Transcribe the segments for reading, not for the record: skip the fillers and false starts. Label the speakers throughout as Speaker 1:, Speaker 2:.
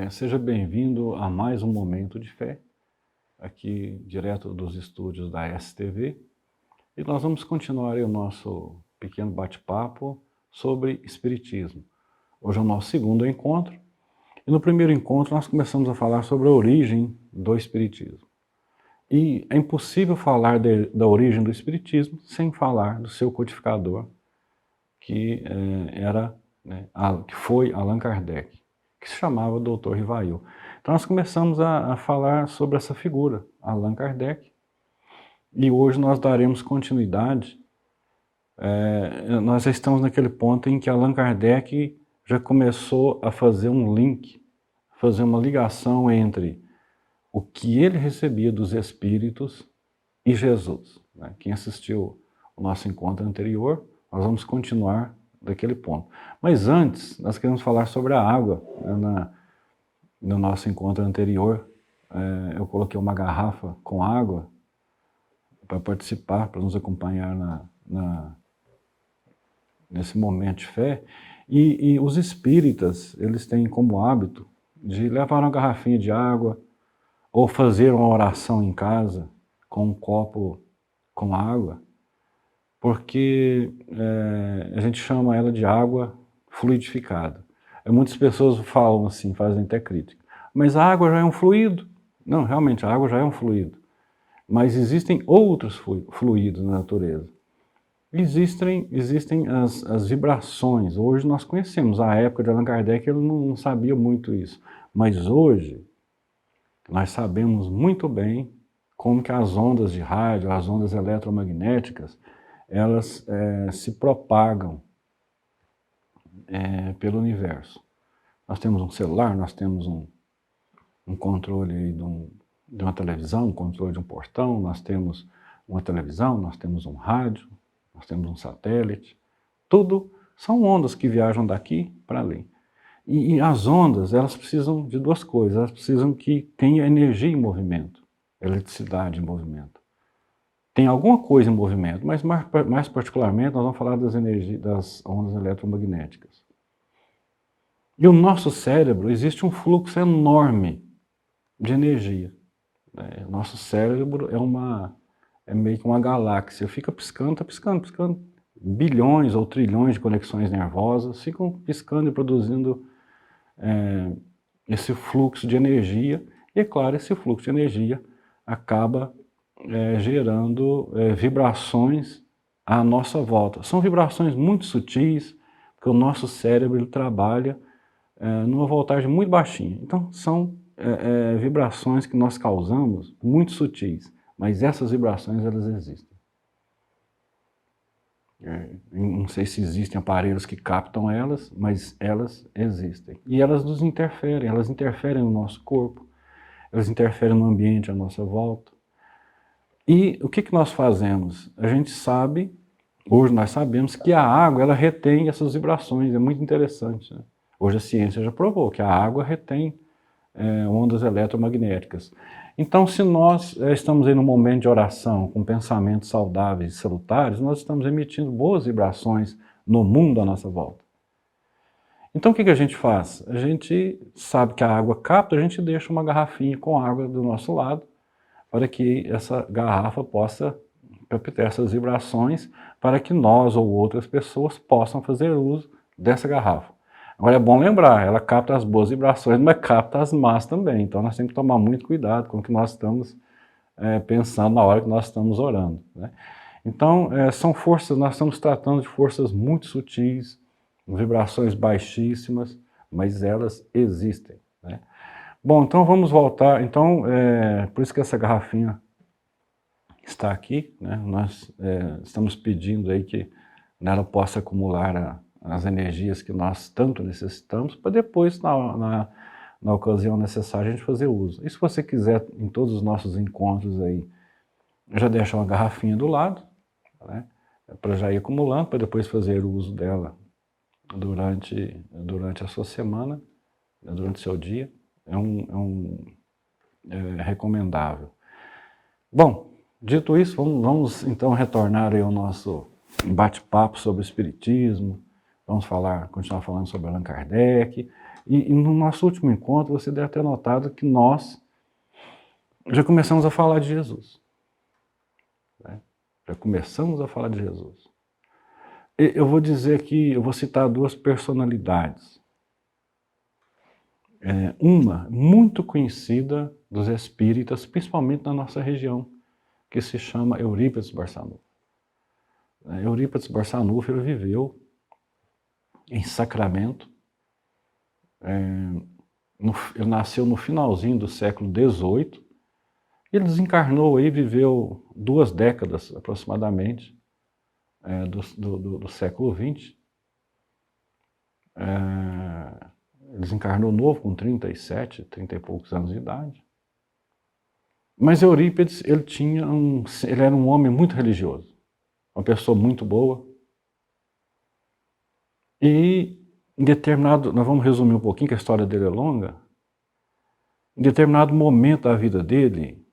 Speaker 1: Seja bem-vindo a mais um Momento de Fé, aqui direto dos estúdios da STV. E nós vamos continuar aí o nosso pequeno bate-papo sobre Espiritismo. Hoje é o nosso segundo encontro, e no primeiro encontro nós começamos a falar sobre a origem do Espiritismo. E é impossível falar da origem do Espiritismo sem falar do seu codificador, que que foi Allan Kardec, que se chamava Dr. Rivail. Então nós começamos a falar sobre essa figura, Allan Kardec, e hoje nós daremos continuidade. Nós já estamos naquele ponto em que Allan Kardec já começou a fazer um link, fazer uma ligação entre o que ele recebia dos espíritos e Jesus. Quem assistiu o nosso encontro anterior, nós vamos continuar daquele ponto. Mas antes, nós queremos falar sobre a água. No nosso encontro anterior, eu coloquei uma garrafa com água para participar, para nos acompanhar nesse momento de fé. E os espíritas, eles têm como hábito de levar uma garrafinha de água ou fazer uma oração em casa com um copo com água, porque a gente chama ela de água fluidificada. Muitas pessoas falam assim, fazem até crítica. Mas a água já é um fluido? Não, realmente, a água já é um fluido. Mas existem outros fluidos na natureza. Existem as vibrações. Hoje nós conhecemos. A época de Allan Kardec ele não sabia muito isso. Mas hoje nós sabemos muito bem como que as ondas de rádio, as ondas eletromagnéticas, elas se propagam pelo universo. Nós temos um celular, nós temos um controle aí de uma televisão, um controle de um portão, nós temos uma televisão, nós temos um rádio, nós temos um satélite. Tudo são ondas que viajam daqui para ali. E as ondas, elas precisam de duas coisas. Elas precisam que tenha energia em movimento, eletricidade em movimento. Tem alguma coisa em movimento, mas mais particularmente nós vamos falar das ondas eletromagnéticas. E o nosso cérebro, existe um fluxo enorme de energia. O nosso cérebro é meio que uma galáxia, fica piscando, está piscando, piscando. Bilhões ou trilhões de conexões nervosas ficam piscando e produzindo esse fluxo de energia. E é claro, esse fluxo de energia acaba gerando vibrações à nossa volta. São vibrações muito sutis, porque o nosso cérebro ele trabalha numa voltagem muito baixinha. Então são vibrações que nós causamos muito sutis, mas essas vibrações elas existem. Não sei se existem aparelhos que captam elas, mas elas existem. E elas nos interferem, elas interferem no nosso corpo, elas interferem no ambiente à nossa volta. E o que nós fazemos? A gente sabe, hoje nós sabemos que a água ela retém essas vibrações, é muito interessante, né? Hoje a ciência já provou que a água retém ondas eletromagnéticas. Então, se nós estamos em um momento de oração, com pensamentos saudáveis e salutares, nós estamos emitindo boas vibrações no mundo à nossa volta. Então, o que a gente faz? A gente sabe que a água capta, a gente deixa uma garrafinha com água do nosso lado, para que essa garrafa possa captar essas vibrações, para que nós ou outras pessoas possam fazer uso dessa garrafa. Agora é bom lembrar, ela capta as boas vibrações, mas capta as más também. Então nós temos que tomar muito cuidado com o que nós estamos pensando na hora que nós estamos orando, né? Então são forças, nós estamos tratando de forças muito sutis, vibrações baixíssimas, mas elas existem, né? Bom, então vamos voltar. Então, por isso que essa garrafinha está aqui, né? Nós estamos pedindo aí que ela possa acumular as energias que nós tanto necessitamos, para depois, na ocasião necessária, a gente fazer uso. E se você quiser, em todos os nossos encontros aí, já deixa uma garrafinha do lado, né? Para já ir acumulando, para depois fazer uso dela durante a sua semana, durante o seu dia. É recomendável. Bom, dito isso, vamos então retornar aí ao nosso bate-papo sobre o Espiritismo. Vamos continuar falando sobre Allan Kardec. E no nosso último encontro, você deve ter notado que nós já começamos a falar de Jesus. Né? Já começamos a falar de Jesus. Eu vou dizer aqui, eu vou citar duas personalidades. Uma muito conhecida dos espíritas, principalmente na nossa região, que se chama Eurípides Barçanufo. Eurípides Barçanufo, ele viveu em Sacramento. Ele nasceu no finalzinho do século XVIII. Ele desencarnou aí, viveu 2 décadas aproximadamente do século XX. Ele desencarnou novo, com 37, 30 e poucos anos de idade. Mas Eurípides, ele era um homem muito religioso, uma pessoa muito boa. E em determinado, nós vamos resumir um pouquinho, que a história dele é longa. Em determinado momento da vida dele,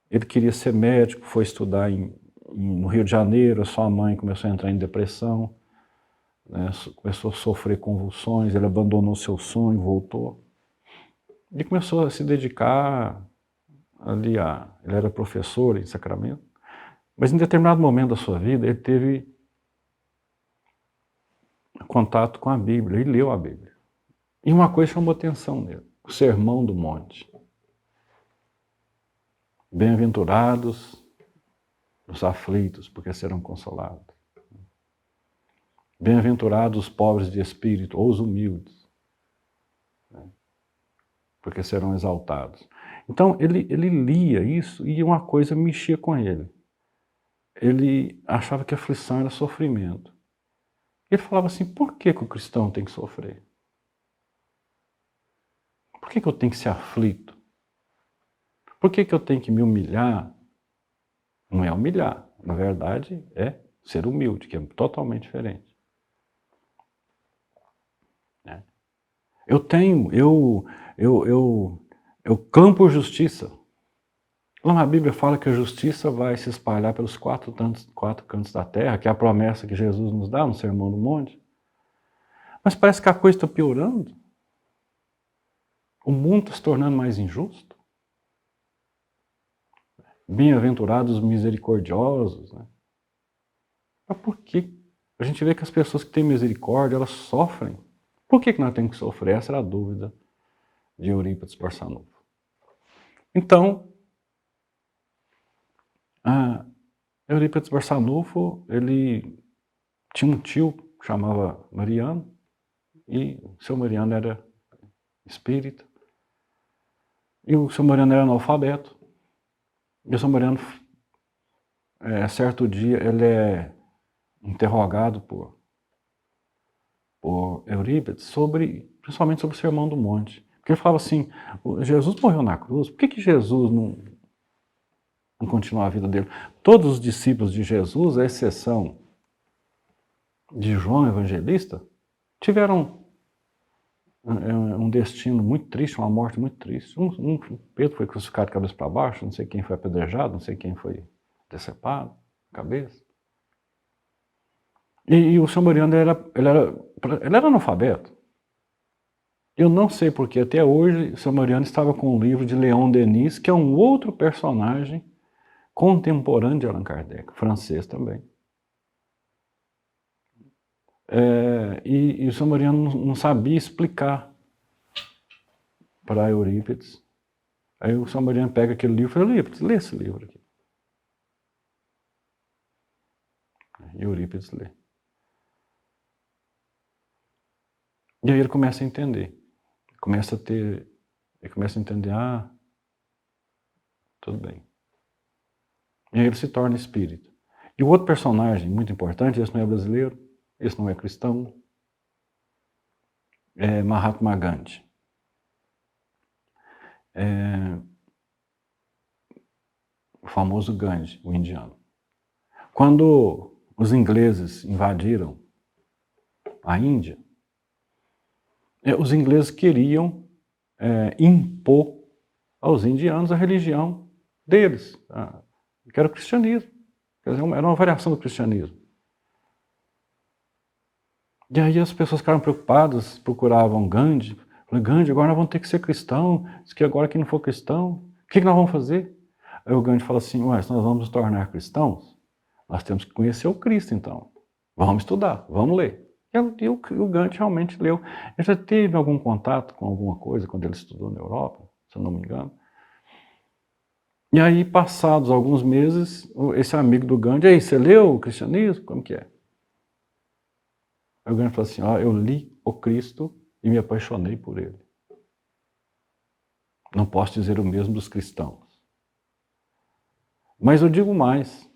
Speaker 1: ele queria ser médico, foi estudar no Rio de Janeiro, a sua mãe começou a entrar em depressão, né, começou a sofrer convulsões, ele abandonou seu sonho, voltou. E começou a se dedicar ali ele era professor em Sacramento, mas em determinado momento da sua vida ele teve contato com a Bíblia, ele leu a Bíblia. E uma coisa chamou atenção nele, o Sermão do Monte. Bem-aventurados os aflitos, porque serão consolados. Bem-aventurados os pobres de espírito, ou os humildes, porque serão exaltados. Então, ele lia isso e uma coisa mexia com ele. Ele achava que a aflição era sofrimento. Ele falava assim, por que o cristão tem que sofrer? Por que eu tenho que ser aflito? Por que eu tenho que me humilhar? Não é humilhar, na verdade é ser humilde, que é totalmente diferente. Eu clamo por justiça. Lá a Bíblia fala que a justiça vai se espalhar pelos 4 cantos da terra, que é a promessa que Jesus nos dá no Sermão do Monte. Mas parece que a coisa está piorando. O mundo está se tornando mais injusto. Bem-aventurados os misericordiosos. Né? Mas por que? A gente vê que as pessoas que têm misericórdia, elas sofrem. Por que nós temos que sofrer? Essa era a dúvida de Eurípides Barçanufo. Então, Eurípides Barçanufo, ele tinha um tio que chamava Mariano, e o seu Mariano era espírita, e o seu Mariano era analfabeto. E o seu Mariano, certo dia, ele é interrogado por Eurípides principalmente sobre o Sermão do Monte. Porque ele falava assim, Jesus morreu na cruz, por que Jesus não continuou a vida dele? Todos os discípulos de Jesus, à exceção de João Evangelista, tiveram um destino muito triste, uma morte muito triste. Pedro foi crucificado de cabeça para baixo, não sei quem foi apedrejado, não sei quem foi decepado, cabeça. E o São Mariano, ele era analfabeto. Eu não sei porque até hoje o São Mariano estava com um livro de Leon Denis, que é um outro personagem contemporâneo de Allan Kardec, francês também. E o São Mariano não sabia explicar para Eurípides. Aí o São Mariano pega aquele livro e fala, Eurípides, lê esse livro aqui. E Eurípides lê. E aí ele começa a entender. Ele começa a entender, tudo bem. E aí ele se torna espírita. E o outro personagem muito importante, esse não é brasileiro, esse não é cristão, é Mahatma Gandhi. O famoso Gandhi, o indiano. Quando os ingleses invadiram a Índia, os ingleses queriam impor aos indianos a religião deles, que era o cristianismo. Quer dizer, era uma variação do cristianismo. E aí as pessoas ficaram preocupadas, procuravam Gandhi, Falei, Gandhi, agora nós vamos ter que ser cristão, diz que agora quem não for cristão, o que nós vamos fazer? Aí o Gandhi fala assim, ué, se nós vamos nos tornar cristãos, nós temos que conhecer o Cristo então. Vamos estudar, vamos ler. E o Gandhi realmente leu. Ele já teve algum contato com alguma coisa quando ele estudou na Europa, se eu não me engano. E aí, passados alguns meses, esse amigo do Gandhi, aí, você leu o cristianismo? Como que é? Aí o Gandhi falou assim, eu li o Cristo e me apaixonei por ele. Não posso dizer o mesmo dos cristãos. Mas eu digo mais.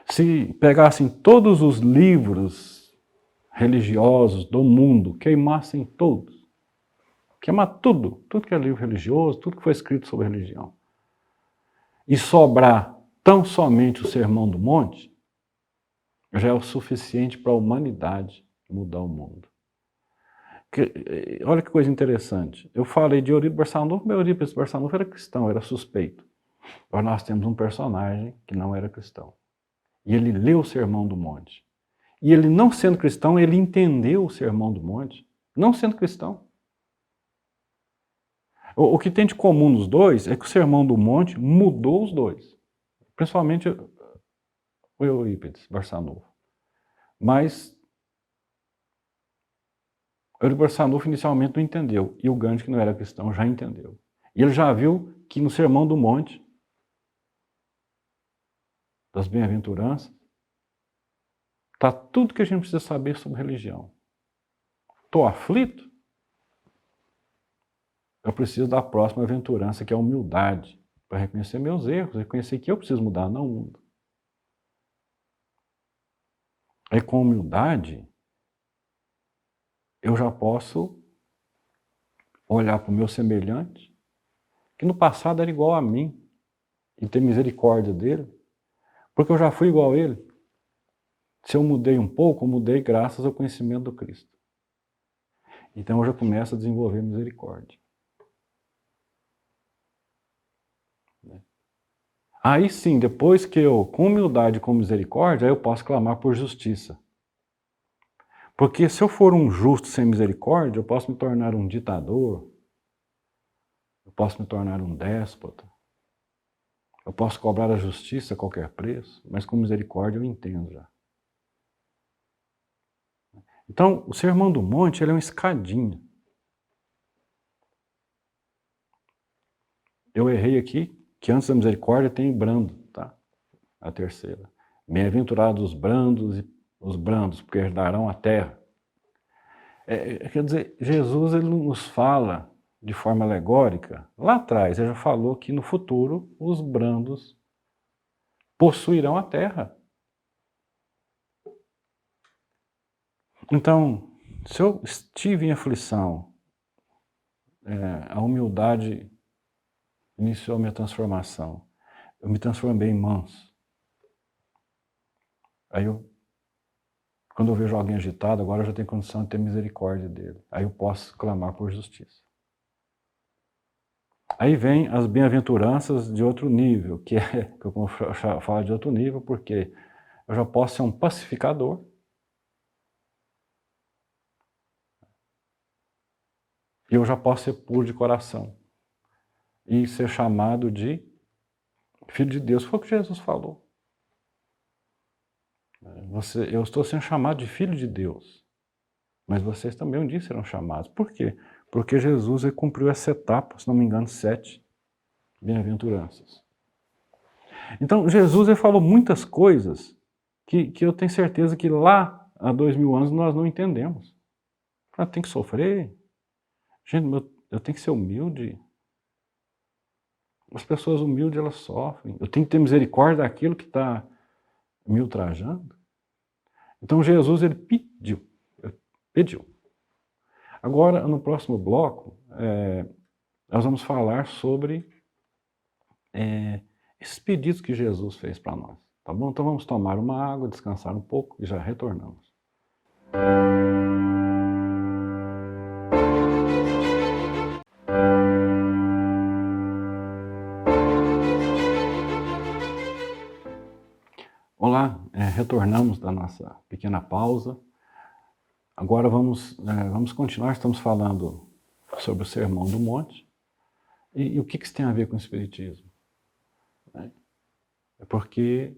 Speaker 1: Se pegassem todos os livros religiosos do mundo, queimassem todos, queimar tudo que é livro religioso, tudo que foi escrito sobre religião, e sobrar tão somente o Sermão do Monte, já é o suficiente para a humanidade mudar o mundo. Olha que coisa interessante. Eu falei de Eurípides Barçanufo, mas Eurípides Barçanufo era cristão, era suspeito. Agora nós temos um personagem que não era cristão. E ele leu o Sermão do Monte. E ele, não sendo cristão, ele entendeu o Sermão do Monte, não sendo cristão. O que tem de comum nos dois é que o Sermão do Monte mudou os dois. Principalmente o Eurípides Barçanufo. Mas o Eurípides Barçanufo inicialmente não entendeu. E o Gandhi, que não era cristão, já entendeu. E ele já viu que no Sermão do Monte, das Bem-aventuranças, está tudo que a gente precisa saber sobre religião. Estou aflito? Eu preciso da próxima aventurança, que é a humildade, para reconhecer meus erros, reconhecer que eu preciso mudar, não o mundo. Aí com humildade, eu já posso olhar para o meu semelhante, que no passado era igual a mim, e ter misericórdia dele, porque eu já fui igual a ele. Se eu mudei um pouco, eu mudei graças ao conhecimento do Cristo. Então eu já começo a desenvolver misericórdia. Aí sim, depois que eu, com humildade e com misericórdia, aí eu posso clamar por justiça. Porque se eu for um justo sem misericórdia, eu posso me tornar um ditador, eu posso me tornar um déspota, eu posso cobrar a justiça a qualquer preço, mas com misericórdia eu entendo já. Então, o Sermão do Monte, ele é uma escadinha. Eu errei aqui, que antes da misericórdia tem brando, tá? A terceira. Bem-aventurados os brandos, porque herdarão a terra. Quer dizer, Jesus ele nos fala de forma alegórica. Lá atrás, ele já falou que no futuro os brandos possuirão a terra. Então, se eu estive em aflição, a humildade iniciou a minha transformação. Eu me transformei em manso. Aí quando eu vejo alguém agitado, agora eu já tenho condição de ter misericórdia dele. Aí eu posso clamar por justiça. Aí vem as bem-aventuranças de outro nível, que eu vou falar de outro nível, porque eu já posso ser um pacificador. E eu já posso ser puro de coração. E ser chamado de filho de Deus. Foi o que Jesus falou. Eu estou sendo chamado de filho de Deus. Mas vocês também um dia serão chamados. Por quê? Porque Jesus ele cumpriu essa etapa, se não me engano, 7 bem-aventuranças. Então, Jesus ele falou muitas coisas que eu tenho certeza que lá, há 2000 anos, nós não entendemos. Eu tenho que sofrer. Gente, eu tenho que ser humilde. As pessoas humildes, elas sofrem. Eu tenho que ter misericórdia daquilo que está me ultrajando. Então, Jesus, ele pediu. Agora, no próximo bloco, nós vamos falar sobre esses pedidos que Jesus fez para nós, tá bom? Então vamos tomar uma água, descansar um pouco e já retornamos. Olá, retornamos da nossa pequena pausa. Agora vamos continuar, estamos falando sobre o Sermão do Monte. E o que isso tem a ver com o Espiritismo? É porque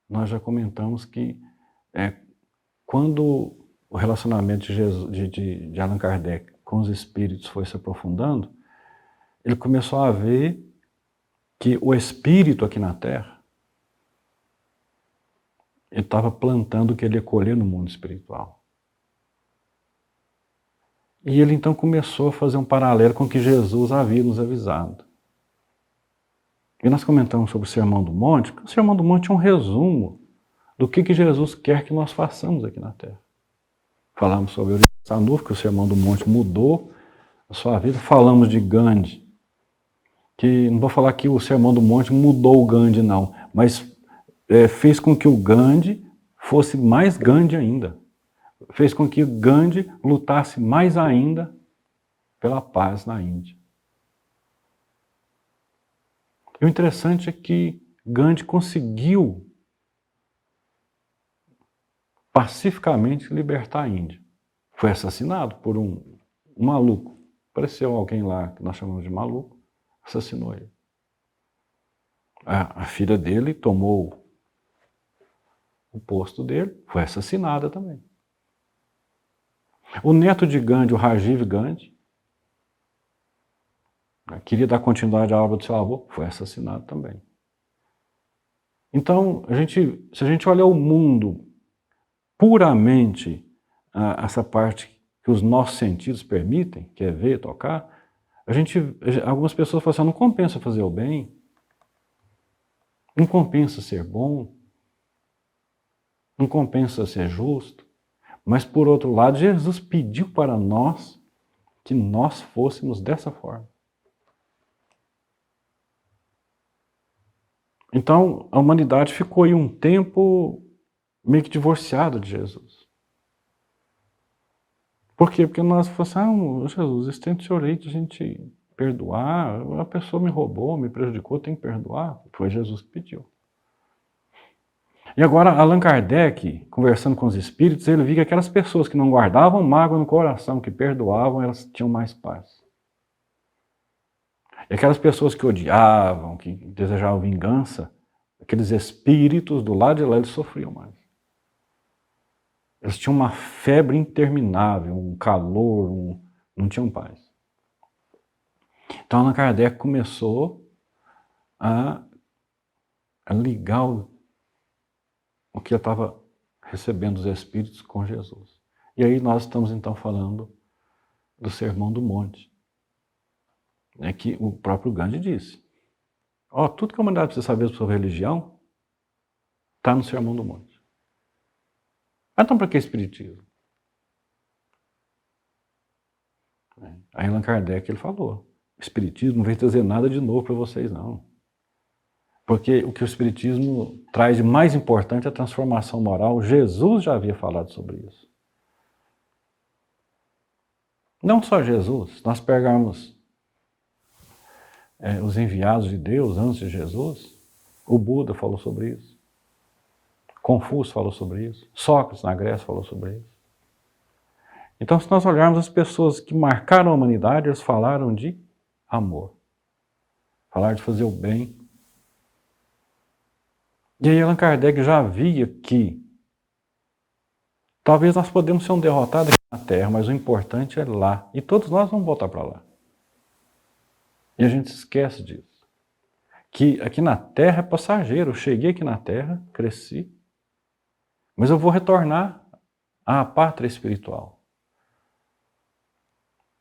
Speaker 1: nós já comentamos que quando o relacionamento de Allan Kardec com os espíritos foi se aprofundando, ele começou a ver que o espírito aqui na Terra, ele estava plantando o que ele ia colher no mundo espiritual. E ele então começou a fazer um paralelo com o que Jesus havia nos avisado. E nós comentamos sobre o Sermão do Monte, porque o Sermão do Monte é um resumo do que Jesus quer que nós façamos aqui na Terra. Falamos sobre Eugênio Sanuf, que o Sermão do Monte mudou a sua vida. Falamos de Gandhi, que não vou falar que o Sermão do Monte mudou o Gandhi, não, mas fez com que o Gandhi fosse mais Gandhi ainda. Fez com que o Gandhi lutasse mais ainda pela paz na Índia. E o interessante é que Gandhi conseguiu pacificamente libertar a Índia. Foi assassinado por um maluco. Apareceu alguém lá que nós chamamos de maluco, assassinou ele. A filha dele tomou o posto dele, foi assassinada também. O neto de Gandhi, o Rajiv Gandhi, queria dar continuidade à obra do seu avô, foi assassinado também. Então, se a gente olhar o mundo puramente essa parte que os nossos sentidos permitem, que é ver, tocar, algumas pessoas falam assim, não compensa fazer o bem, não compensa ser bom, não compensa ser justo. Mas, por outro lado, Jesus pediu para nós que nós fôssemos dessa forma. Então, a humanidade ficou aí um tempo meio que divorciada de Jesus. Por quê? Porque nós falamos assim, Jesus, esse tempo de orei de a gente perdoar, a pessoa me roubou, me prejudicou, tem que perdoar. Foi Jesus que pediu. E agora, Allan Kardec, conversando com os espíritos, ele viu que aquelas pessoas que não guardavam mágoa no coração, que perdoavam, elas tinham mais paz. E aquelas pessoas que odiavam, que desejavam vingança, aqueles espíritos do lado de lá, eles sofriam mais. Eles tinham uma febre interminável, um calor, não tinham paz. Então, Allan Kardec começou a ligar o que eu estava recebendo dos espíritos com Jesus. E aí nós estamos então falando do Sermão do Monte, que o próprio Gandhi disse. Tudo que a humanidade precisa saber sobre religião está no Sermão do Monte. Então, para que espiritismo? Aí Allan Kardec ele falou, o espiritismo não veio trazer nada de novo para vocês, não. Porque o que o espiritismo traz de mais importante é a transformação moral. Jesus já havia falado sobre isso. Não só Jesus, se nós pegarmos os enviados de Deus antes de Jesus, o Buda falou sobre isso, Confúcio falou sobre isso, Sócrates na Grécia falou sobre isso. Então, se nós olharmos as pessoas que marcaram a humanidade, eles falaram de amor, falaram de fazer o bem. E aí Allan Kardec já via que talvez nós podemos ser um derrotado aqui na Terra, mas o importante é lá. E todos nós vamos voltar para lá. E a gente esquece disso. Que aqui na Terra é passageiro. Eu cheguei aqui na Terra, cresci, mas eu vou retornar à pátria espiritual.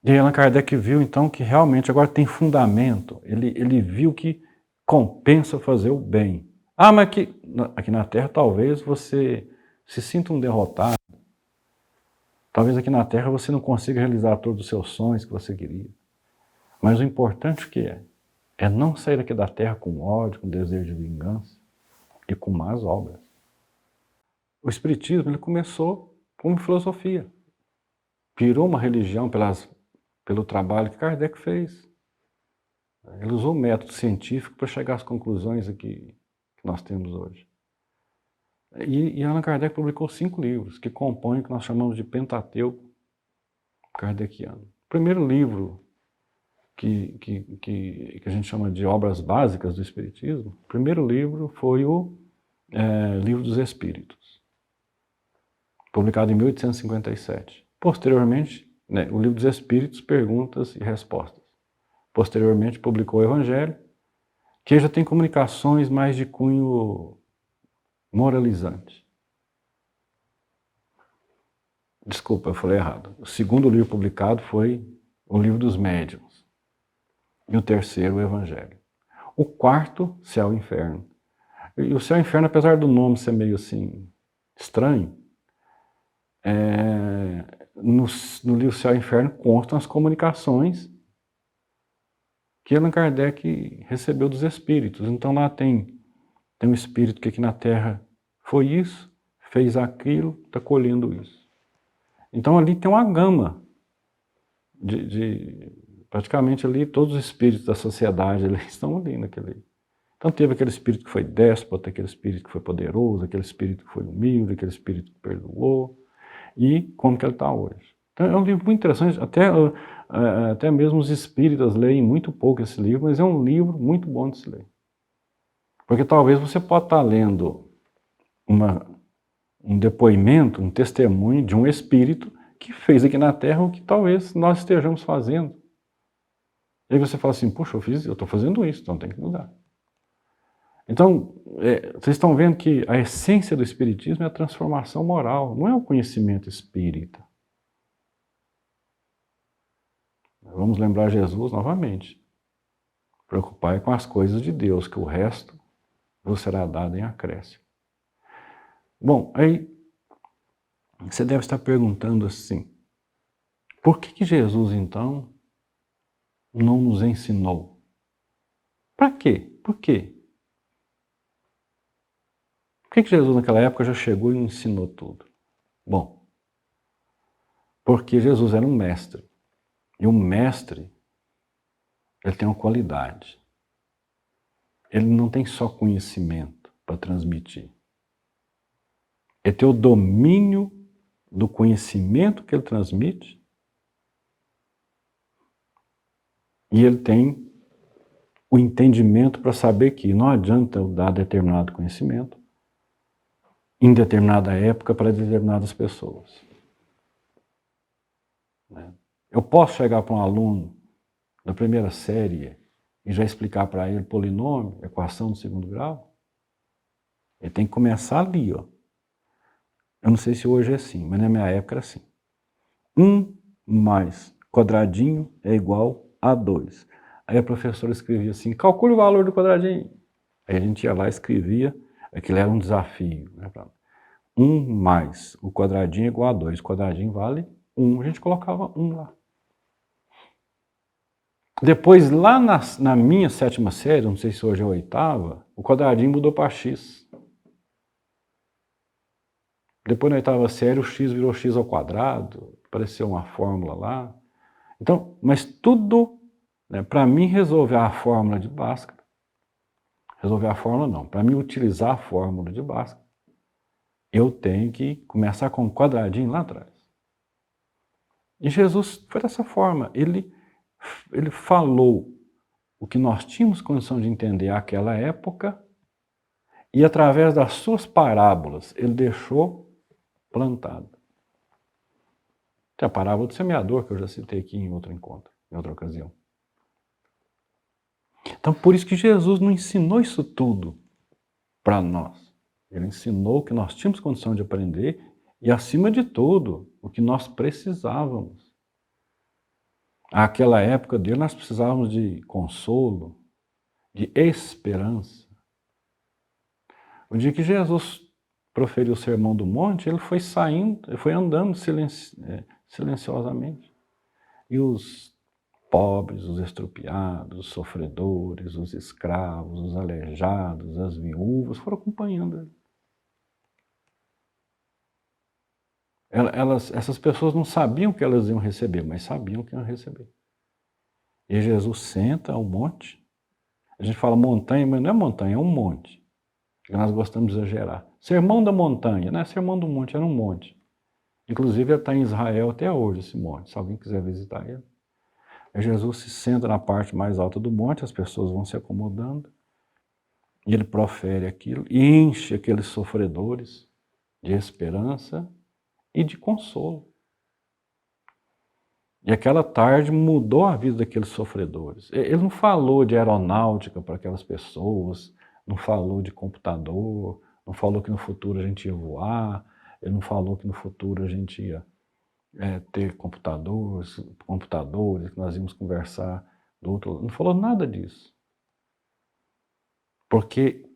Speaker 1: E aí Allan Kardec viu então que realmente agora tem fundamento. Ele viu que compensa fazer o bem. Mas aqui na Terra talvez você se sinta um derrotado. Talvez aqui na Terra você não consiga realizar todos os seus sonhos que você queria. Mas o importante que é não sair daqui da Terra com ódio, com desejo de vingança e com más obras. O Espiritismo ele começou como filosofia. Virou uma religião pelo trabalho que Kardec fez. Ele usou o método científico para chegar às conclusões aqui que nós temos hoje. E Allan Kardec publicou 5 livros que compõem o que nós chamamos de Pentateuco kardeciano. O primeiro livro que a gente chama de obras básicas do Espiritismo, o primeiro livro foi o Livro dos Espíritos, publicado em 1857. Posteriormente, né, o Livro dos Espíritos, Perguntas e Respostas. Posteriormente, publicou o Evangelho, que já tem comunicações mais de cunho moralizante. Desculpa, eu falei errado. O segundo livro publicado foi o Livro dos Médiuns. E o terceiro, o Evangelho. O quarto, Céu e Inferno. E o Céu e Inferno, apesar do nome ser meio assim estranho, no livro Céu e Inferno constam as comunicações que Allan Kardec recebeu dos espíritos. Então lá tem um espírito que aqui na Terra foi isso, fez aquilo, está colhendo isso. Então ali tem uma gama praticamente ali todos os espíritos da sociedade ali estão ali naquele. Então teve aquele espírito que foi déspota, aquele espírito que foi poderoso, aquele espírito que foi humilde, aquele espírito que perdoou, e como que ele está hoje. Então é um livro muito interessante, até mesmo os espíritas leem muito pouco esse livro, mas é um livro muito bom de se ler. Porque talvez você possa estar lendo um depoimento, um testemunho de um espírito que fez aqui na Terra o que talvez nós estejamos fazendo. E aí você fala assim, puxa, eu estou fazendo isso, então tem que mudar. Então, vocês estão vendo que a essência do Espiritismo é a transformação moral, não é o conhecimento espírita. Vamos lembrar Jesus novamente. Preocupar com as coisas de Deus, que o resto vos será dado em acréscimo. Bom, aí você deve estar perguntando assim, por que Jesus então não nos ensinou? Para quê? Por quê? Por que Jesus naquela época já chegou e ensinou tudo? Bom, porque Jesus era um mestre. E um mestre, ele tem uma qualidade. Ele não tem só conhecimento para transmitir. Ele tem o domínio do conhecimento que ele transmite e ele tem o entendimento para saber que não adianta eu dar determinado conhecimento em determinada época para determinadas pessoas. Eu posso chegar para um aluno da primeira série e já explicar para ele polinômio, equação do segundo grau? Ele tem que começar ali, ó. Eu não sei se hoje é assim, mas na minha época era assim. 1 mais quadradinho é igual a 2. Aí a professora escrevia assim, calcule o valor do quadradinho. Aí a gente ia lá e escrevia, aquilo era um desafio. Né? 1 mais o quadradinho é igual a 2, o quadradinho vale 1, a gente colocava 1 lá. Depois, lá na minha 7ª série, não sei se hoje é a 8ª, o quadradinho mudou para x. Depois na 8ª série, o x virou x ao quadrado, apareceu uma fórmula lá. Então, mas tudo, né, para mim resolver a fórmula de Bhaskara, para mim utilizar a fórmula de Bhaskara, eu tenho que começar com um quadradinho lá atrás. E Jesus foi dessa forma, ele falou o que nós tínhamos condição de entender àquela época e através das suas parábolas ele deixou plantado. Tem a parábola do semeador que eu já citei aqui em outro encontro, em outra ocasião. Então por isso que Jesus não ensinou isso tudo para nós. Ele ensinou o que nós tínhamos condição de aprender e acima de tudo, o que nós precisávamos. Naquela época dele, nós precisávamos de consolo, de esperança. O dia que Jesus proferiu o Sermão do Monte, ele foi saindo, ele foi andando silenciosamente. E os pobres, os estrupiados, os sofredores, os escravos, os aleijados, as viúvas, foram acompanhando ele. Essas pessoas não sabiam o que elas iam receber, mas sabiam que iam receber. E Jesus senta ao monte. A gente fala montanha, mas não é montanha, é um monte. Nós gostamos de exagerar. Sermão da montanha, né? Sermão do monte era um monte. Inclusive ele está em Israel até hoje, esse monte, se alguém quiser visitar ele. Aí Jesus se senta na parte mais alta do monte, as pessoas vão se acomodando, e ele profere aquilo, e enche aqueles sofredores de esperança e de consolo. E aquela tarde mudou a vida daqueles sofredores. Ele não falou de aeronáutica para aquelas pessoas, não falou de computador, não falou que no futuro a gente ia voar, ele não falou que no futuro a gente ia ter computadores, que nós íamos conversar do outro lado. Não falou nada disso. Porque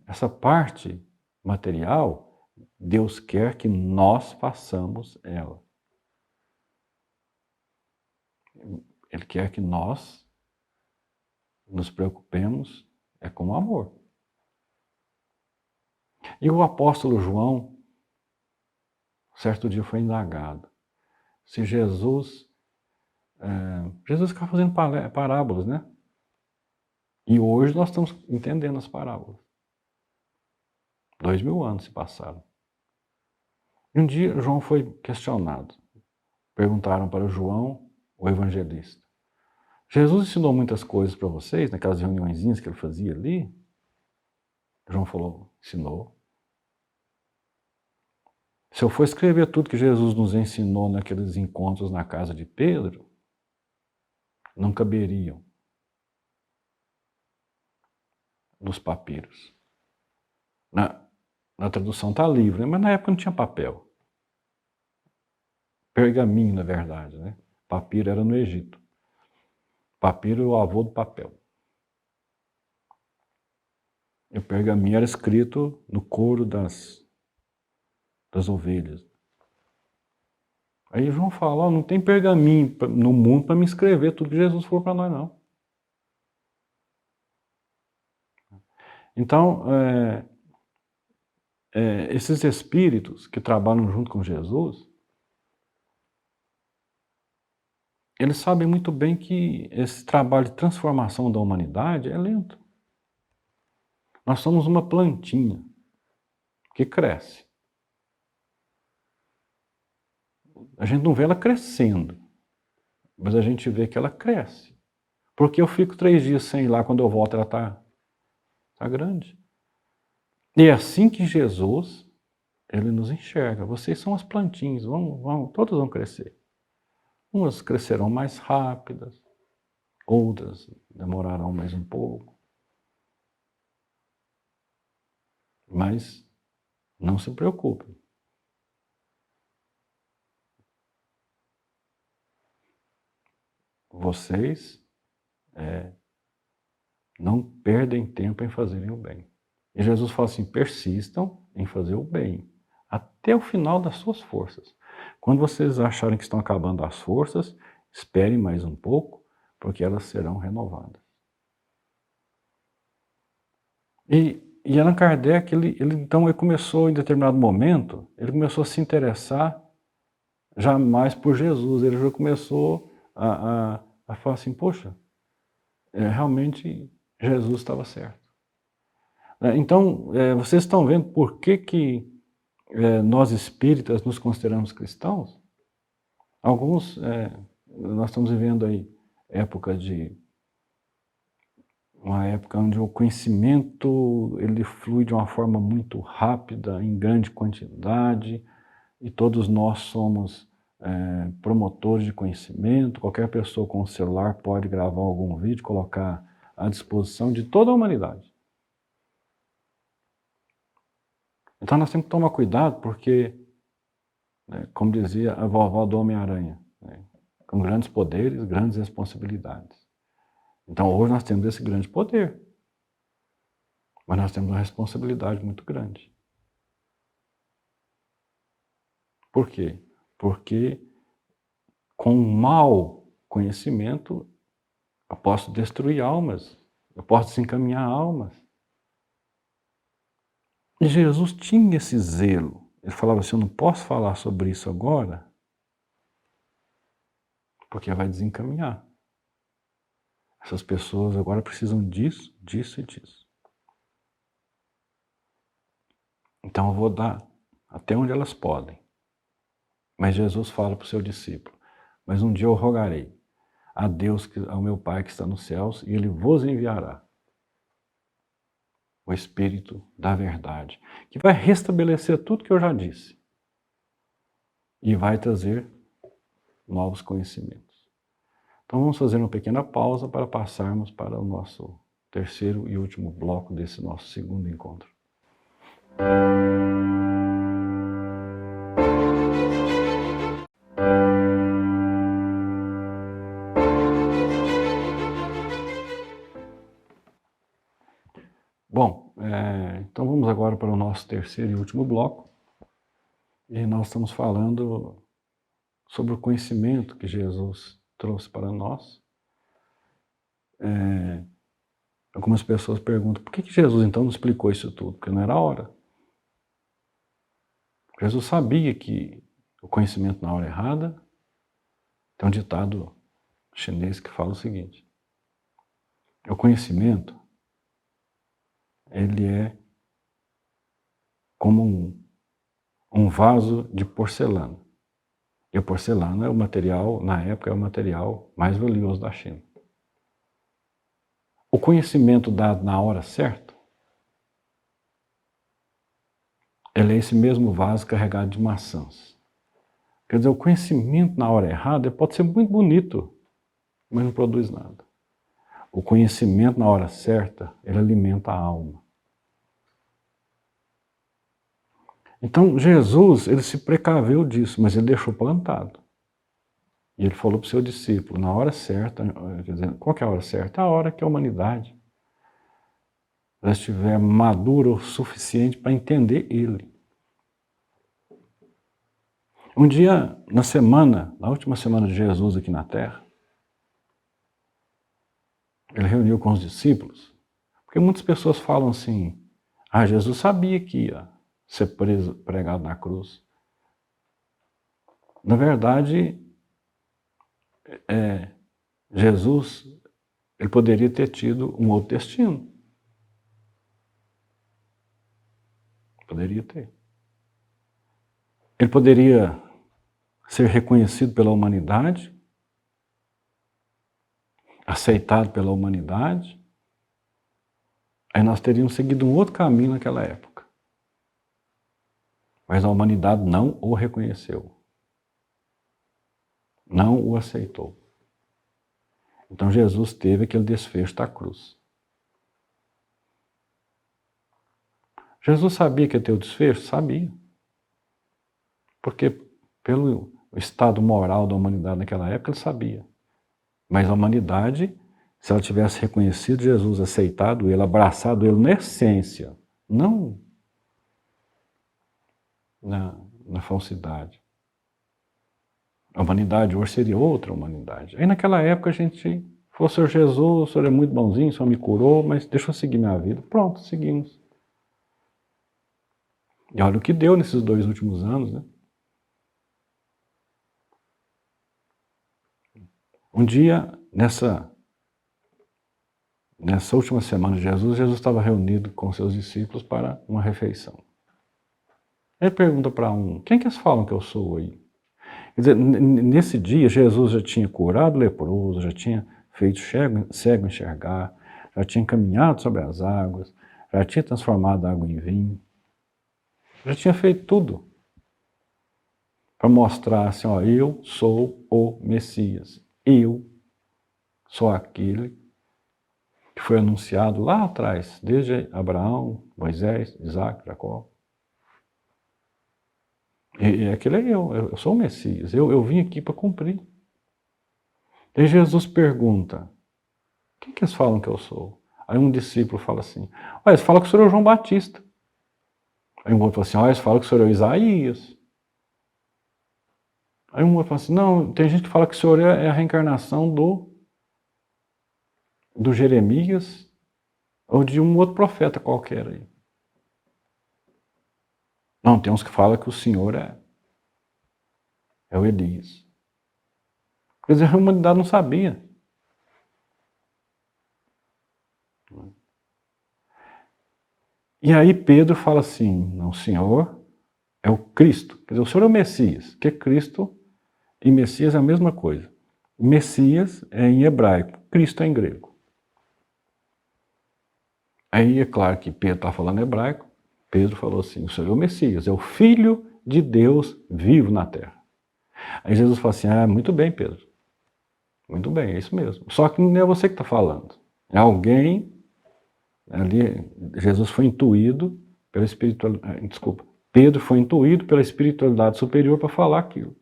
Speaker 1: essa parte material, Deus quer que nós façamos ela. Ele quer que nós nos preocupemos com o amor. E o apóstolo João, certo dia foi indagado se Jesus ficava fazendo parábolas, né? E hoje nós estamos entendendo as parábolas. 2000 anos se passaram. E um dia João foi questionado. Perguntaram para João, o evangelista: Jesus ensinou muitas coisas para vocês, naquelas reuniõezinhas que ele fazia ali? João falou: ensinou. Se eu for escrever tudo que Jesus nos ensinou naqueles encontros na casa de Pedro, não caberiam nos papiros. Na tradução está livre, né? Mas na época não tinha papel. Pergaminho, na verdade, né? Papiro era no Egito. Papiro é o avô do papel. E o pergaminho era escrito no couro das ovelhas. Aí João fala: não tem pergaminho no mundo para me escrever tudo que Jesus falou para nós, não. Então, esses espíritos que trabalham junto com Jesus, eles sabem muito bem que esse trabalho de transformação da humanidade é lento. Nós somos uma plantinha que cresce. A gente não vê ela crescendo, mas a gente vê que ela cresce. Porque eu fico 3 dias sem ir lá, quando eu volto ela está grande. E é assim que Jesus, ele nos enxerga. Vocês são as plantinhas, todas vão crescer. Umas crescerão mais rápidas, outras demorarão mais um pouco. Mas não se preocupem. Vocês não perdem tempo em fazerem o bem. E Jesus fala assim: persistam em fazer o bem, até o final das suas forças. Quando vocês acharem que estão acabando as forças, esperem mais um pouco, porque elas serão renovadas. E Allan Kardec, então ele começou, em determinado momento, ele começou a se interessar já mais por Jesus. Ele já começou a falar assim: poxa, realmente Jesus estava certo. Então, vocês estão vendo por que nós espíritas nos consideramos cristãos? Alguns, nós estamos vivendo aí uma época onde o conhecimento ele flui de uma forma muito rápida, em grande quantidade, e todos nós somos promotores de conhecimento. Qualquer pessoa com um celular pode gravar algum vídeo, colocar à disposição de toda a humanidade. Então nós temos que tomar cuidado, porque, como dizia a vovó do Homem-Aranha, com grandes poderes, grandes responsabilidades. Então hoje nós temos esse grande poder, mas nós temos uma responsabilidade muito grande. Por quê? Porque com mau conhecimento eu posso destruir almas, eu posso desencaminhar almas. E Jesus tinha esse zelo. Ele falava assim: eu não posso falar sobre isso agora, porque vai desencaminhar. Essas pessoas agora precisam disso, disso e disso. Então eu vou dar até onde elas podem. Mas Jesus fala para o seu discípulo, mas um dia eu rogarei a Deus, ao meu Pai que está nos céus, e Ele vos enviará o Espírito da verdade, que vai restabelecer tudo que eu já disse e vai trazer novos conhecimentos. Então vamos fazer uma pequena pausa para passarmos para o nosso terceiro e último bloco desse nosso segundo encontro. Bom, então vamos agora para o nosso terceiro e último bloco. E nós estamos falando sobre o conhecimento que Jesus trouxe para nós. Algumas pessoas perguntam, por que Jesus então não explicou isso tudo? Porque não era a hora. Jesus sabia que o conhecimento na hora errada, tem um ditado chinês que fala o seguinte, o conhecimento, ele é como um vaso de porcelana. E a porcelana é o material, na época, é o material mais valioso da China. O conhecimento dado na hora certa, ele é esse mesmo vaso carregado de maçãs. Quer dizer, o conhecimento na hora errada pode ser muito bonito, mas não produz nada. O conhecimento na hora certa, ele alimenta a alma. Então, Jesus, ele se precaveu disso, mas ele deixou plantado. E ele falou para o seu discípulo, na hora certa, quer dizer, qual que é a hora certa? A hora que a humanidade já estiver madura o suficiente para entender ele. Um dia, na última semana de Jesus aqui na Terra, ele reuniu com os discípulos, porque muitas pessoas falam assim, Jesus sabia que ia ser preso, pregado na cruz. Na verdade, Jesus, ele poderia ter tido um outro destino. Poderia ter. Ele poderia ser reconhecido pela humanidade, aceitado pela humanidade, aí nós teríamos seguido um outro caminho naquela época. Mas a humanidade não o reconheceu. Não o aceitou. Então Jesus teve aquele desfecho da cruz. Jesus sabia que ia ter o desfecho? Sabia. Porque pelo estado moral da humanidade naquela época, ele sabia. Mas a humanidade, se ela tivesse reconhecido Jesus, aceitado ele, abraçado ele na essência, não na falsidade. A humanidade hoje seria outra humanidade. Aí naquela época a gente falou, Senhor Jesus, o Senhor é muito bonzinho, o Senhor me curou, mas deixa eu seguir minha vida. Pronto, seguimos. E olha o que deu nesses 2 últimos anos, né? Um dia, nessa última semana de Jesus estava reunido com seus discípulos para uma refeição. Ele pergunta para um, quem que eles falam que eu sou aí? Quer dizer, nesse dia Jesus já tinha curado o leproso, já tinha feito cego enxergar, já tinha caminhado sobre as águas, já tinha transformado a água em vinho, já tinha feito tudo para mostrar assim, ó, eu sou o Messias, eu sou aquele que foi anunciado lá atrás, desde Abraão, Moisés, Isaac, Jacó. E aquele é eu sou o Messias, eu vim aqui para cumprir. E Jesus pergunta, quem que eles falam que eu sou? Aí um discípulo fala assim, eles falam que o senhor é o João Batista. Aí um outro fala assim, eles falam que o senhor é o Isaías. Aí um outro fala assim, não, tem gente que fala que o senhor é a reencarnação do Jeremias ou de um outro profeta qualquer aí. Não, tem uns que falam que o senhor é o Elias. Quer dizer, a humanidade não sabia. E aí Pedro fala assim, não, o Senhor é o Cristo. Quer dizer, o Senhor é o Messias, porque Cristo e Messias é a mesma coisa. Messias é em hebraico, Cristo é em grego. Aí é claro que Pedro está falando hebraico, Pedro falou assim, o Senhor é o Messias, é o Filho de Deus vivo na terra. Aí Jesus fala assim, muito bem, Pedro, muito bem, é isso mesmo. Só que não é você que está falando, é alguém ali, Jesus foi intuído pela espiritualidade, desculpa, Pedro foi intuído pela espiritualidade superior para falar aquilo.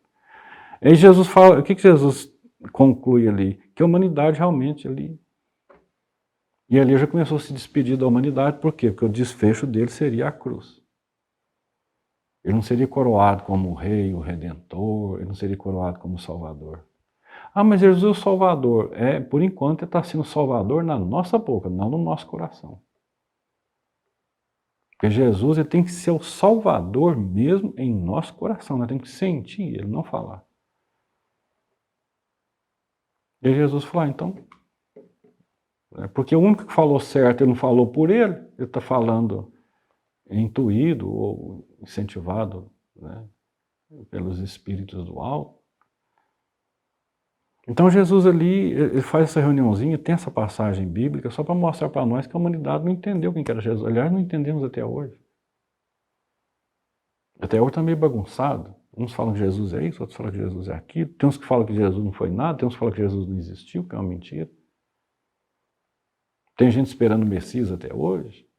Speaker 1: Aí Jesus fala, o que Jesus conclui ali? Que a humanidade realmente ali. E ali já começou a se despedir da humanidade, por quê? Porque o desfecho dele seria a cruz. Ele não seria coroado como o rei, o redentor, ele não seria coroado como o salvador. Mas Jesus é o salvador. Por enquanto ele está sendo salvador na nossa boca, não no nosso coração. Porque Jesus ele tem que ser o salvador mesmo em nosso coração, nós temos que sentir ele, não falar. E aí Jesus falou, então, porque o único que falou certo, ele não falou por ele está falando intuído ou incentivado, né, pelos espíritos do alto. Então Jesus ali, ele faz essa reuniãozinha, tem essa passagem bíblica só para mostrar para nós que a humanidade não entendeu quem que era Jesus. Aliás, não entendemos até hoje. Até hoje está meio bagunçado. Uns falam que Jesus é isso, outros falam que Jesus é aquilo. Tem uns que falam que Jesus não foi nada, tem uns que falam que Jesus não existiu, que é uma mentira. Tem gente esperando o Messias até hoje.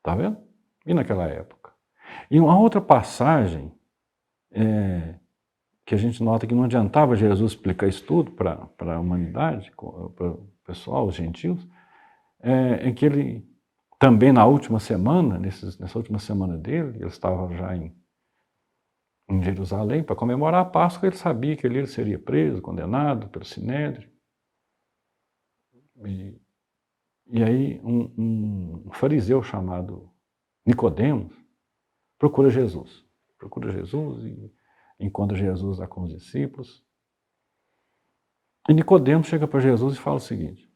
Speaker 1: Tá vendo? E naquela época. E uma outra passagem que a gente nota que não adiantava Jesus explicar isso tudo para a humanidade, para o pessoal, os gentios, é que ele também na última semana, nessa última semana dele, ele estava já em Jerusalém para comemorar a Páscoa, ele sabia que ele seria preso, condenado pelo Sinédrio. E aí um fariseu chamado Nicodemos procura Jesus. Procura Jesus e encontra Jesus lá com os discípulos. E Nicodemos chega para Jesus e fala o seguinte: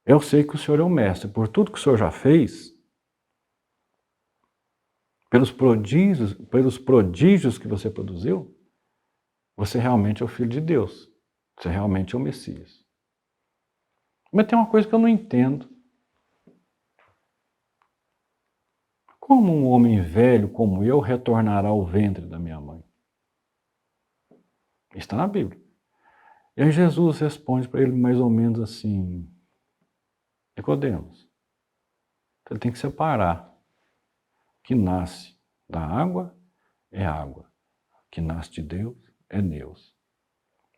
Speaker 1: eu sei que o Senhor é o mestre, por tudo que o Senhor já fez, pelos prodígios que você produziu, você realmente é o Filho de Deus. Você realmente é o Messias. Mas tem uma coisa que eu não entendo. Como um homem velho como eu retornará ao ventre da minha mãe? Está na Bíblia. E aí Jesus responde para ele mais ou menos assim: Nicodemos, você tem que separar. O que nasce da água é água. O que nasce de Deus é Deus.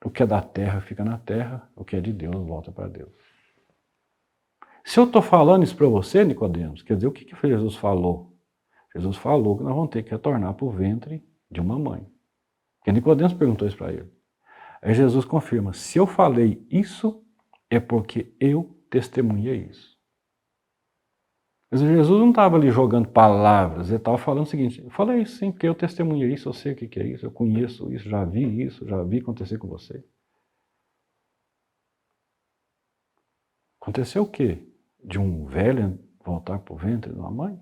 Speaker 1: O que é da terra fica na terra, o que é de Deus volta para Deus. Se eu estou falando isso para você, Nicodemos, quer dizer, o que Jesus falou? Jesus falou que nós vamos ter que retornar para o ventre de uma mãe. Porque Nicodemos perguntou isso para ele. Aí Jesus confirma, se eu falei isso, é porque eu testemunhei isso. Mas Jesus não estava ali jogando palavras, ele estava falando o seguinte: eu falei isso sim, porque eu testemunhei isso, eu sei o que é isso, eu conheço isso, já vi acontecer com você. Aconteceu o quê? De um velho voltar para o ventre de uma mãe?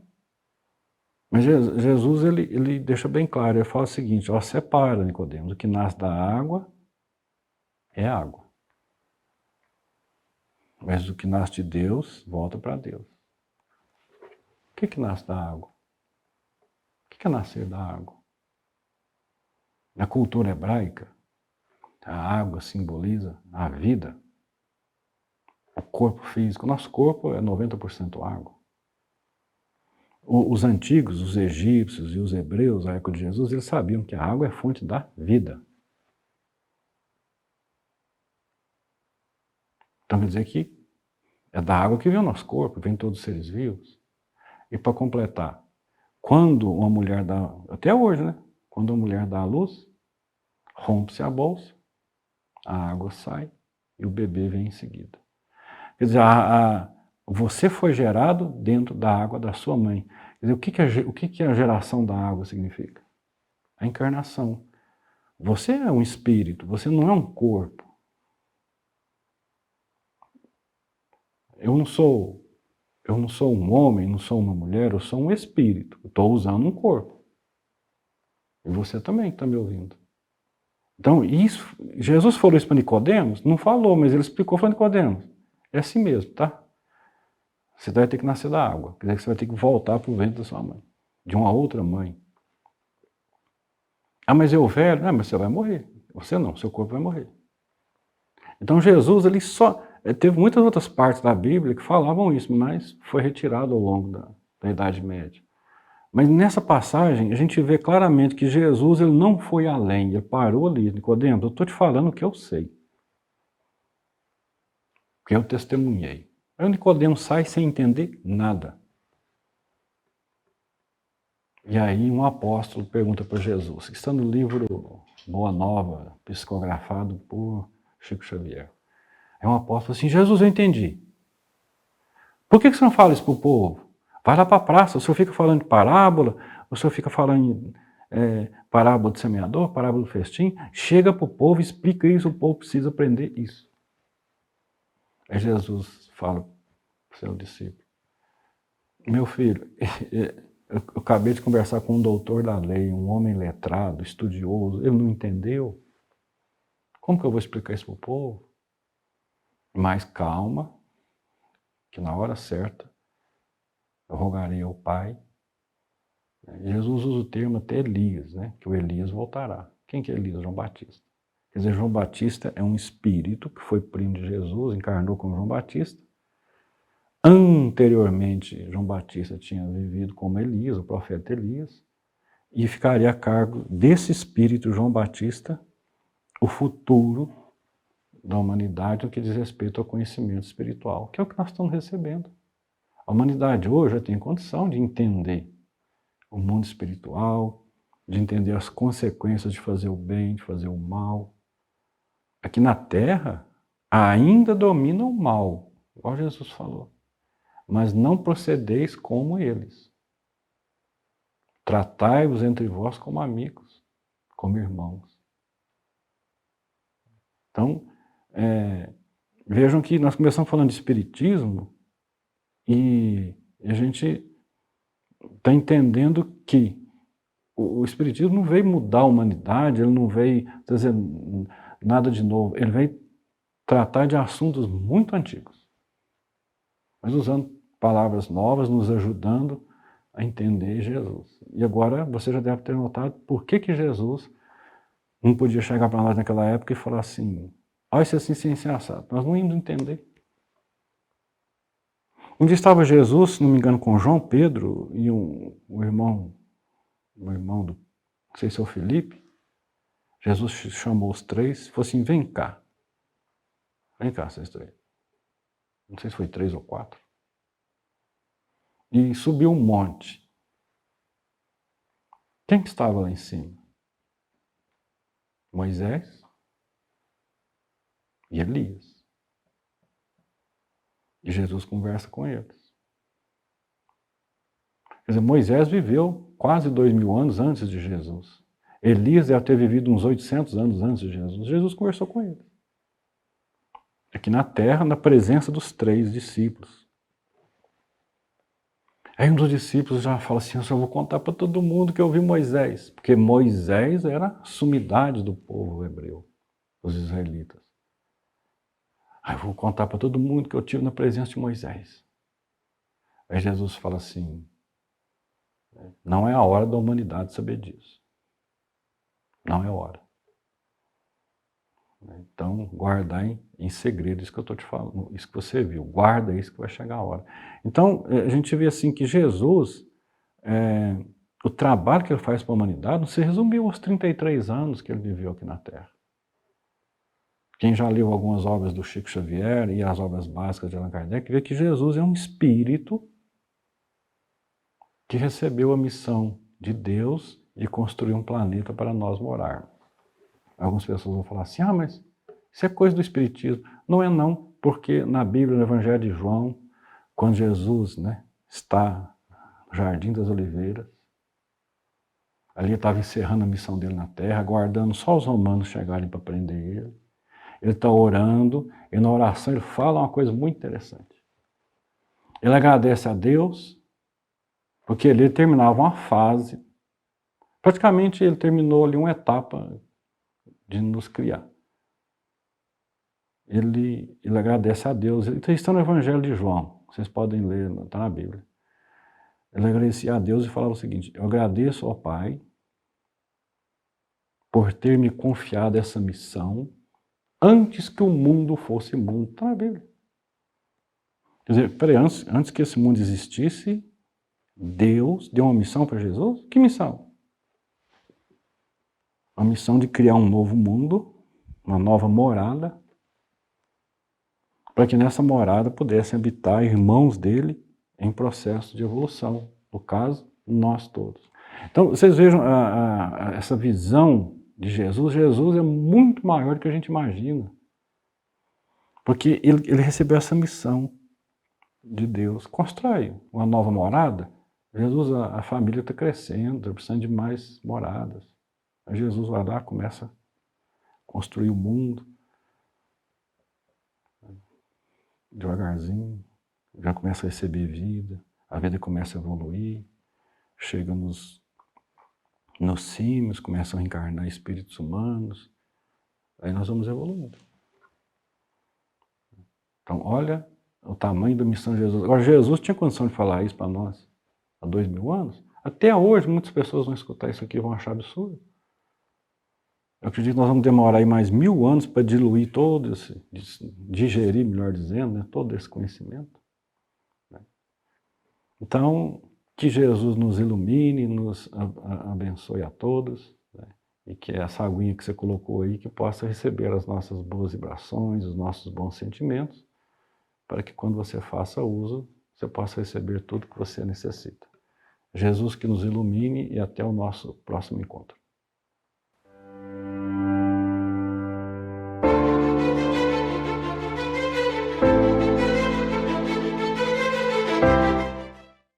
Speaker 1: Mas Jesus ele deixa bem claro, ele fala o seguinte: ó, separa, Nicodemos, o que nasce da água é água. Mas o que nasce de Deus volta para Deus. O que nasce da água? O que é nascer da água? Na cultura hebraica, a água simboliza a vida, o corpo físico. O nosso corpo é 90% água. Os antigos, os egípcios e os hebreus, a época de Jesus, eles sabiam que a água é fonte da vida. Então quer dizer que é da água que vem o nosso corpo, vem todos os seres vivos. E para completar, quando uma mulher dá, até hoje, né? Quando uma mulher dá à luz, rompe-se a bolsa, a água sai e o bebê vem em seguida. Quer dizer, você foi gerado dentro da água da sua mãe. Quer dizer, o que a geração da água significa? A encarnação. Você é um espírito, você não é um corpo. Eu Eu não sou um homem, não sou uma mulher, eu sou um espírito. Eu estou usando um corpo. E você também está me ouvindo. Então, isso, Jesus falou isso para Nicodemos? Não falou, mas ele explicou para Nicodemos. É assim mesmo, tá? Você vai ter que nascer da água. Quer dizer que você vai ter que voltar para o ventre da sua mãe. De uma outra mãe. Ah, mas eu velho? Não, mas você vai morrer. Você não, seu corpo vai morrer. Então Jesus, ele só... Teve muitas outras partes da Bíblia que falavam isso, mas foi retirado ao longo da Idade Média. Mas nessa passagem, a gente vê claramente que Jesus ele não foi além, ele parou ali. Nicodemos, eu estou te falando o que eu sei. O que eu testemunhei. Aí o Nicodemos sai sem entender nada. E aí um apóstolo pergunta para Jesus, que está no livro Boa Nova, psicografado por Chico Xavier. Aí um apóstolo assim, Jesus, eu entendi. Por que você não fala isso para o povo? Vai lá para a praça, o senhor fica falando de parábola, o senhor fica falando parábola do semeador, parábola do festim, chega para o povo, explica isso, o povo precisa aprender isso. Aí Jesus fala para o seu discípulo, meu filho, eu acabei de conversar com um doutor da lei, um homem letrado, estudioso, ele não entendeu? Como que eu vou explicar isso para o povo? Mas calma, que na hora certa eu rogarei ao Pai. Jesus usa o termo até Elias, né? Que o Elias voltará. Quem que é Elias? João Batista. Quer dizer, João Batista é um espírito que foi primo de Jesus, encarnou como João Batista. Anteriormente, João Batista tinha vivido como Elias, o profeta Elias, e ficaria a cargo desse espírito João Batista o futuro da humanidade no que diz respeito ao conhecimento espiritual, que é o que nós estamos recebendo. A humanidade hoje já tem condição de entender o mundo espiritual, de entender as consequências de fazer o bem, de fazer o mal. Aqui na Terra ainda domina o mal, igual Jesus falou. Mas não procedeis como eles. Tratai-vos entre vós como amigos, como irmãos. Então, vejam que nós começamos falando de espiritismo e a gente está entendendo que o espiritismo não veio mudar a humanidade, ele não veio trazer nada de novo, ele veio tratar de assuntos muito antigos, mas usando palavras novas, nos ajudando a entender Jesus. E agora você já deve ter notado por que Jesus não podia chegar para nós naquela época e falar assim, olha isso assim, assim, assado. Nós não íamos entender. Um dia estava Jesus, se não me engano, com João Pedro e um irmão do, não sei se é o Felipe. Jesus chamou os três e falou assim, vem cá, vocês três. Não sei se foi 3 ou 4. E subiu um monte. Quem que estava lá em cima? Moisés e Elias. E Jesus conversa com eles. Quer dizer, Moisés viveu quase 2000 anos antes de Jesus. Elias deve ter vivido uns 800 anos antes de Jesus. Jesus conversou com ele. Aqui na terra, na presença dos 3 discípulos. Aí um dos discípulos já fala assim, eu só vou contar para todo mundo que eu vi Moisés. Porque Moisés era a sumidade do povo hebreu, os israelitas. Aí eu vou contar para todo mundo que eu tive na presença de Moisés. Aí Jesus fala assim, não é a hora da humanidade saber disso. Não é a hora. Então, guardar em segredo isso que eu estou te falando, isso que você viu. Guarda isso que vai chegar a hora. Então, a gente vê assim que Jesus, o trabalho que ele faz para a humanidade não se resumiu aos 33 anos que ele viveu aqui na Terra. Quem já leu algumas obras do Chico Xavier e as obras básicas de Allan Kardec, vê que Jesus é um espírito que recebeu a missão de Deus de construir um planeta para nós morarmos. Algumas pessoas vão falar assim, mas isso é coisa do espiritismo. Não é não, porque na Bíblia, no Evangelho de João, quando Jesus está no Jardim das Oliveiras, ali ele estava encerrando a missão dele na terra, aguardando só os romanos chegarem para prender ele. Ele está orando, e na oração ele fala uma coisa muito interessante. Ele agradece a Deus, porque ele terminava uma fase, praticamente ele terminou ali uma etapa de nos criar. Ele agradece a Deus. Então, isso está no Evangelho de João, vocês podem ler, está na Bíblia. Ele agradecia a Deus e falava o seguinte: eu agradeço ao Pai por ter me confiado essa missão antes que o mundo fosse mundo. Está na Bíblia. Quer dizer, peraí, antes que esse mundo existisse, Deus deu uma missão para Jesus? Que missão? A missão de criar um novo mundo, uma nova morada, para que nessa morada pudessem habitar irmãos dele em processo de evolução. No caso, nós todos. Então, vocês vejam essa visão de Jesus. Jesus é muito maior do que a gente imagina. Porque ele recebeu essa missão de Deus. Constrói uma nova morada. Jesus, a família está crescendo, está precisando de mais moradas. Aí Jesus vai lá, começa a construir o mundo. Devagarzinho, já começa a receber vida, a vida começa a evoluir, chega nos címios, começam a reencarnar espíritos humanos, aí nós vamos evoluindo. Então, olha o tamanho da missão de Jesus. Agora, Jesus tinha condição de falar isso para nós há 2000 anos? Até hoje, muitas pessoas vão escutar isso aqui e vão achar absurdo. Eu acredito que nós vamos demorar aí mais 1000 anos para diluir todo esse, digerir, melhor dizendo, né, todo esse conhecimento. Então, que Jesus nos ilumine, nos abençoe a todos, né, e que essa aguinha que você colocou aí, que possa receber as nossas boas vibrações, os nossos bons sentimentos, para que quando você faça uso, você possa receber tudo que você necessita. Jesus que nos ilumine e até o nosso próximo encontro.